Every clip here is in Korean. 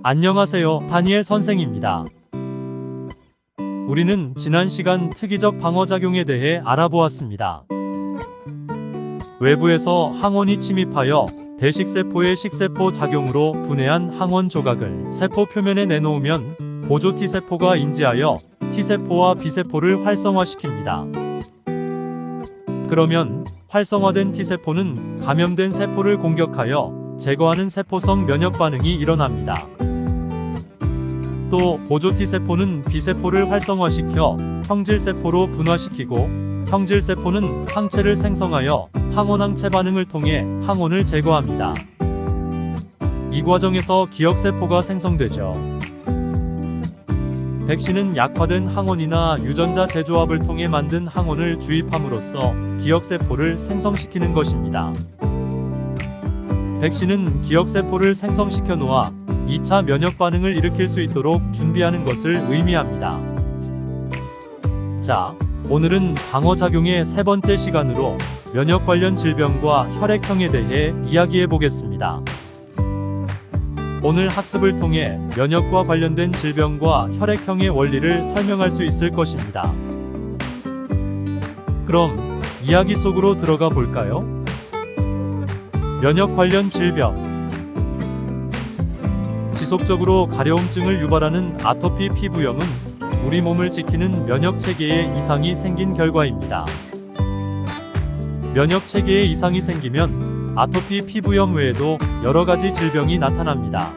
안녕하세요, 다니엘 선생입니다. 우리는 지난 시간 특이적 방어작용에 대해 알아보았습니다. 외부에서 항원이 침입하여 대식세포의 식세포 작용으로 분해한 항원 조각을 세포 표면에 내놓으면 보조 T세포가 인지하여 T세포와 B세포를 활성화시킵니다. 그러면 활성화된 T세포는 감염된 세포를 공격하여 제거하는 세포성 면역 반응이 일어납니다. 또 보조 T세포는 B세포를 활성화시켜 형질세포로 분화시키고 형질세포는 항체를 생성하여 항원항체 반응을 통해 항원을 제거합니다. 이 과정에서 기억세포가 생성되죠. 백신은 약화된 항원이나 유전자 재조합을 통해 만든 항원을 주입함으로써 기억세포를 생성시키는 것입니다. 백신은 기억세포를 생성시켜 놓아 2차 면역 반응을 일으킬 수 있도록 준비하는 것을 의미합니다. 자, 오늘은 방어작용의 세 번째 시간으로 면역 관련 질병과 혈액형에 대해 이야기해 보겠습니다. 오늘 학습을 통해 면역과 관련된 질병과 혈액형의 원리를 설명할 수 있을 것입니다. 그럼 이야기 속으로 들어가 볼까요? 면역 관련 질병. 지속적으로 가려움증을 유발하는 아토피 피부염은 우리 몸을 지키는 면역 체계에 이상이 생긴 결과입니다. 면역 체계에 이상이 생기면 아토피 피부염 외에도 여러 가지 질병이 나타납니다.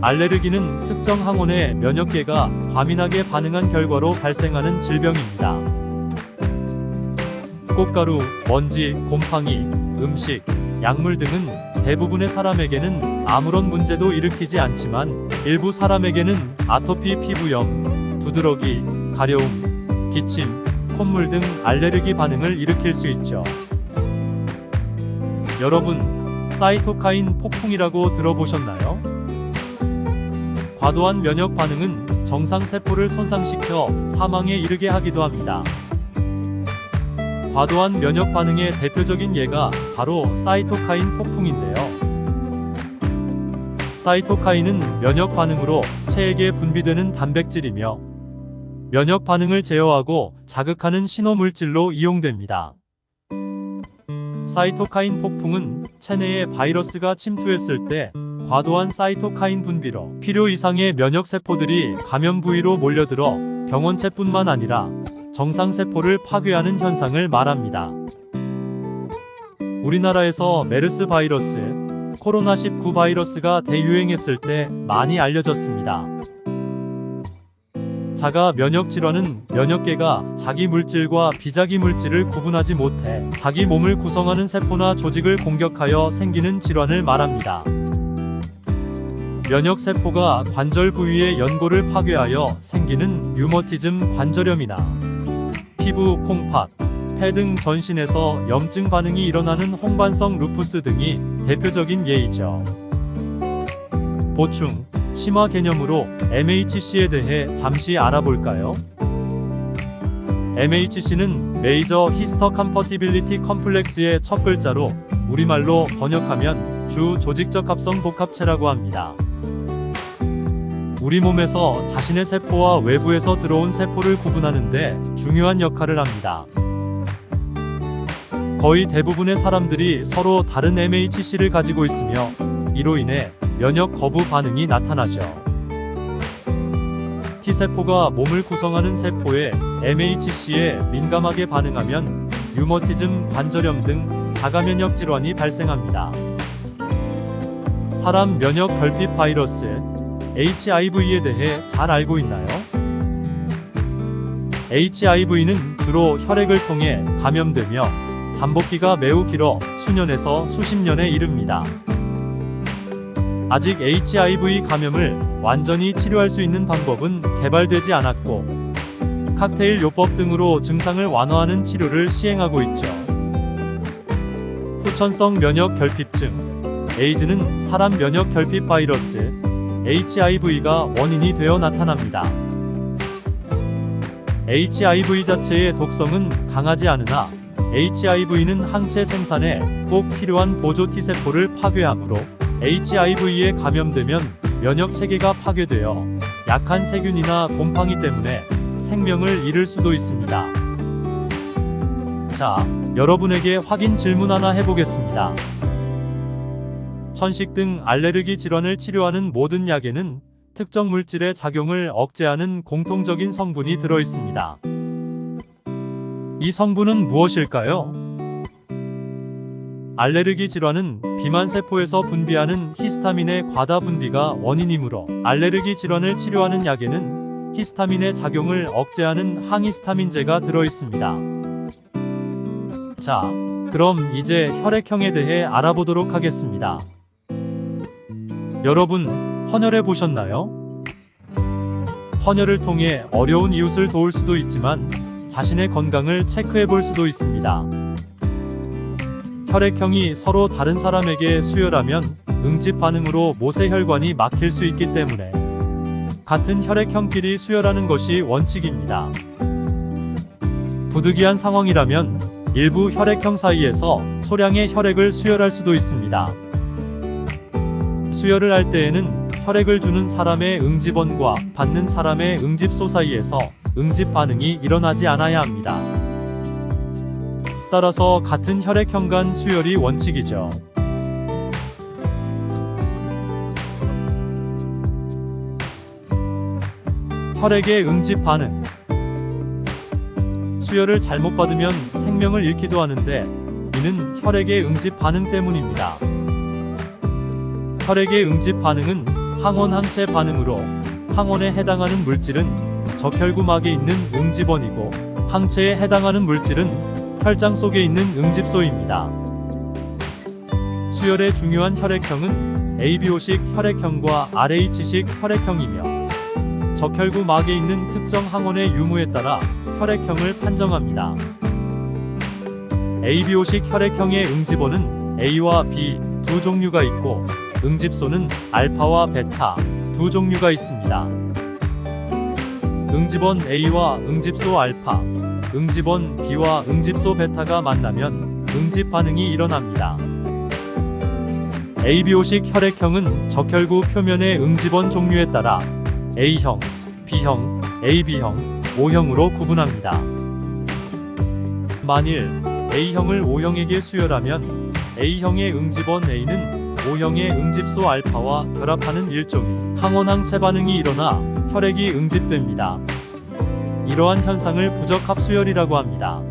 알레르기는 특정 항원에 면역계가 과민하게 반응한 결과로 발생하는 질병입니다. 꽃가루, 먼지, 곰팡이, 음식, 약물 등은 대부분의 사람에게는 아무런 문제도 일으키지 않지만 일부 사람에게는 아토피 피부염, 두드러기, 가려움, 기침, 콧물 등 알레르기 반응을 일으킬 수 있죠. 여러분, 사이토카인 폭풍이라고 들어보셨나요? 과도한 면역 반응은 정상세포를 손상시켜 사망에 이르게 하기도 합니다. 과도한 면역 반응의 대표적인 예가 바로 사이토카인 폭풍인데요. 사이토카인은 면역 반응으로 체액에 분비되는 단백질이며 면역 반응을 제어하고 자극하는 신호물질로 이용됩니다. 사이토카인 폭풍은 체내에 바이러스가 침투했을 때 과도한 사이토카인 분비로 필요 이상의 면역 세포들이 감염 부위로 몰려들어 병원체뿐만 아니라 정상세포를 파괴하는 현상을 말합니다. 우리나라에서 메르스 바이러스, 코로나19 바이러스가 대유행했을 때 많이 알려졌습니다. 자가 면역 질환은 면역계가 자기 물질과 비자기 물질을 구분하지 못해 자기 몸을 구성하는 세포나 조직을 공격하여 생기는 질환을 말합니다. 면역세포가 관절 부위의 연골을 파괴하여 생기는 류머티즘 관절염이나 피부, 콩팥, 폐 등 전신에서 염증 반응이 일어나는 홍반성 루푸스 등이 대표적인 예이죠. 보충, 심화 개념으로 MHC에 대해 잠시 알아볼까요? MHC는 메이저 히스터컴퍼티빌리티 컴플렉스의 첫 글자로 우리말로 번역하면 주 조직적 합성 복합체라고 합니다. 우리 몸에서 자신의 세포와 외부에서 들어온 세포를 구분하는 데 중요한 역할을 합니다. 거의 대부분의 사람들이 서로 다른 MHC를 가지고 있으며 이로 인해 면역 거부 반응이 나타나죠. T세포가 몸을 구성하는 세포의 MHC에 민감하게 반응하면 류머티즘, 관절염 등 자가면역 질환이 발생합니다. 사람 면역 결핍 바이러스 HIV에 대해 잘 알고 있나요? HIV는 주로 혈액을 통해 감염되며 잠복기가 매우 길어 수년에서 수십 년에 이릅니다. 아직 HIV 감염을 완전히 치료할 수 있는 방법은 개발되지 않았고 칵테일 요법 등으로 증상을 완화하는 치료를 시행하고 있죠. 후천성 면역 결핍증 에이즈는 사람 면역 결핍 바이러스 HIV가 원인이 되어 나타납니다. HIV 자체의 독성은 강하지 않으나 HIV는 항체 생산에 꼭 필요한 보조 T세포를 파괴하므로 HIV에 감염되면 면역 체계가 파괴되어 약한 세균이나 곰팡이 때문에 생명을 잃을 수도 있습니다. 자, 여러분에게 확인 질문 하나 해보겠습니다. 천식 등 알레르기 질환을 치료하는 모든 약에는 특정 물질의 작용을 억제하는 공통적인 성분이 들어 있습니다. 이 성분은 무엇일까요? 알레르기 질환은 비만세포에서 분비하는 히스타민의 과다 분비가 원인이므로 알레르기 질환을 치료하는 약에는 히스타민의 작용을 억제하는 항히스타민제가 들어 있습니다. 자, 그럼 이제 혈액형에 대해 알아보도록 하겠습니다. 여러분, 헌혈해 보셨나요? 헌혈을 통해 어려운 이웃을 도울 수도 있지만 자신의 건강을 체크해 볼 수도 있습니다. 혈액형이 서로 다른 사람에게 수혈하면 응집 반응으로 모세혈관이 막힐 수 있기 때문에 같은 혈액형끼리 수혈하는 것이 원칙입니다. 부득이한 상황이라면 일부 혈액형 사이에서 소량의 혈액을 수혈할 수도 있습니다. 수혈을 할 때에는 혈액을 주는 사람의 응집원과 받는 사람의 응집소 사이에서 응집 반응이 일어나지 않아야 합니다. 따라서 같은 혈액형 간 수혈이 원칙이죠. 혈액의 응집 반응. 수혈을 잘못 받으면 생명을 잃기도 하는데 이는 혈액의 응집 반응 때문입니다. 혈액의 응집 반응은 항원 항체 반응으로 항원에 해당하는 물질은 적혈구막에 있는 응집원이고 항체에 해당하는 물질은 혈장 속에 있는 응집소입니다. 수혈의 중요한 혈액형은 ABO식 혈액형과 RH식 혈액형이며 적혈구막에 있는 특정 항원의 유무에 따라 혈액형을 판정합니다. ABO식 혈액형의 응집원은 A와 B 두 종류가 있고 응집소는 알파와 베타 두 종류가 있습니다. 응집원 A와 응집소 알파, 응집원 B와 응집소 베타가 만나면 응집 반응이 일어납니다. ABO식 혈액형은 적혈구 표면의 응집원 종류에 따라 A형, B형, AB형, O형으로 구분합니다. 만일 A형을 O형에게 수혈하면 A형의 응집원 A는 O형의 응집소 알파와 결합하는 일종의 항원항체 반응이 일어나 혈액이 응집됩니다. 이러한 현상을 부적합수혈이라고 합니다.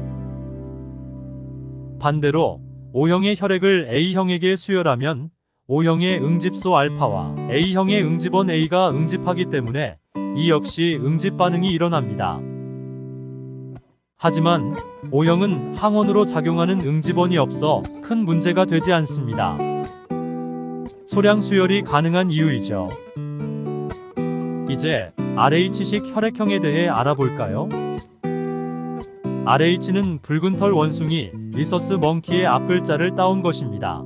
반대로 O형의 혈액을 A형에게 수혈하면 O형의 응집소 알파와 A형의 응집원 A가 응집하기 때문에 이 역시 응집 반응이 일어납니다. 하지만 O형은 항원으로 작용하는 응집원이 없어 큰 문제가 되지 않습니다. 소량 수혈이 가능한 이유이죠. 이제 RH식 혈액형에 대해 알아볼까요? RH는 붉은 털 원숭이 리서스 멍키의 앞글자를 따온 것입니다.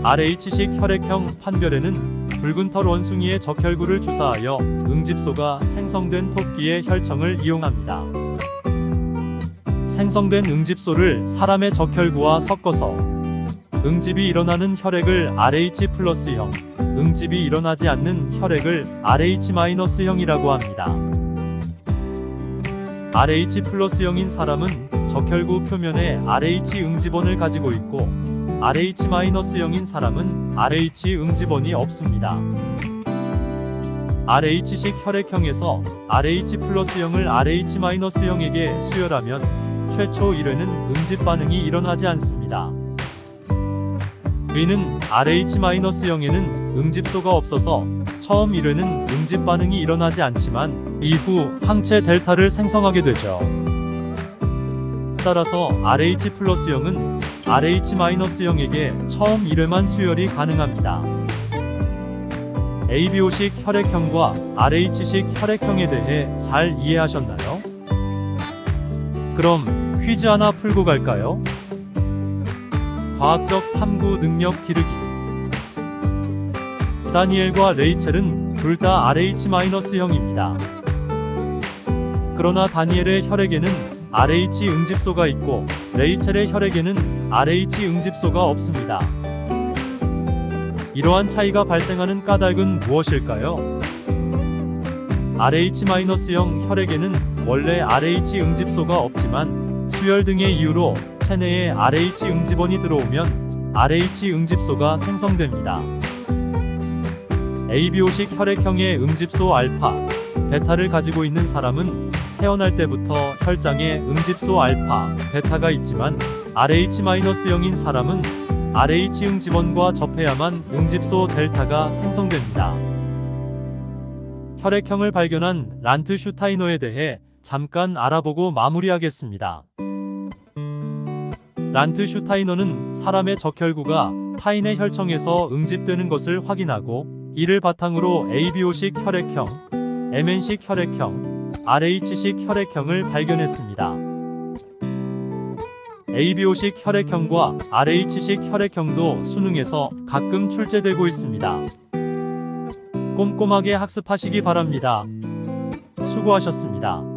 RH식 혈액형 판별에는 붉은 털 원숭이의 적혈구를 주사하여 응집소가 생성된 토끼의 혈청을 이용합니다. 생성된 응집소를 사람의 적혈구와 섞어서 응집이 일어나는 혈액을 RH+형, 응집이 일어나지 않는 혈액을 RH-형이라고 합니다. RH+형인 사람은 적혈구 표면에 RH 응집원을 가지고 있고 RH-형인 사람은 RH 응집원이 없습니다. RH식 혈액형에서 RH+형을 RH-형에게 수혈하면 최초 1회는 응집 반응이 일어나지 않습니다. B는 RH-형에는 응집소가 없어서 처음 1회는 응집 반응이 일어나지 않지만 이후 항체 델타를 생성하게 되죠. 따라서 RH+형은 RH-형에게 처음 1회만 수혈이 가능합니다. ABO식 혈액형과 RH식 혈액형에 대해 잘 이해하셨나요? 그럼 퀴즈 하나 풀고 갈까요? 과학적 탐구 능력 기르기. 다니엘과 레이첼은 둘 다 RH-형입니다. 그러나 다니엘의 혈액에는 RH 응집소가 있고 레이첼의 혈액에는 RH 응집소가 없습니다. 이러한 차이가 발생하는 까닭은 무엇일까요? RH-형 혈액에는 원래 RH 응집소가 없지만 수혈 등의 이유로 체내에 RH 응집원이 들어오면 RH 응집소가 생성됩니다. ABO식 혈액형의 응집소 알파, 베타를 가지고 있는 사람은 태어날 때부터 혈장에 응집소 알파, 베타가 있지만 RH-형인 사람은 RH 응집원과 접해야만 응집소 델타가 생성됩니다. 혈액형을 발견한 란트슈타이너에 대해 잠깐 알아보고 마무리하겠습니다. 란트슈타이너는 사람의 적혈구가 타인의 혈청에서 응집되는 것을 확인하고 이를 바탕으로 ABO식 혈액형, MN식 혈액형, RH식 혈액형을 발견했습니다. ABO식 혈액형과 RH식 혈액형도 수능에서 가끔 출제되고 있습니다. 꼼꼼하게 학습하시기 바랍니다. 수고하셨습니다.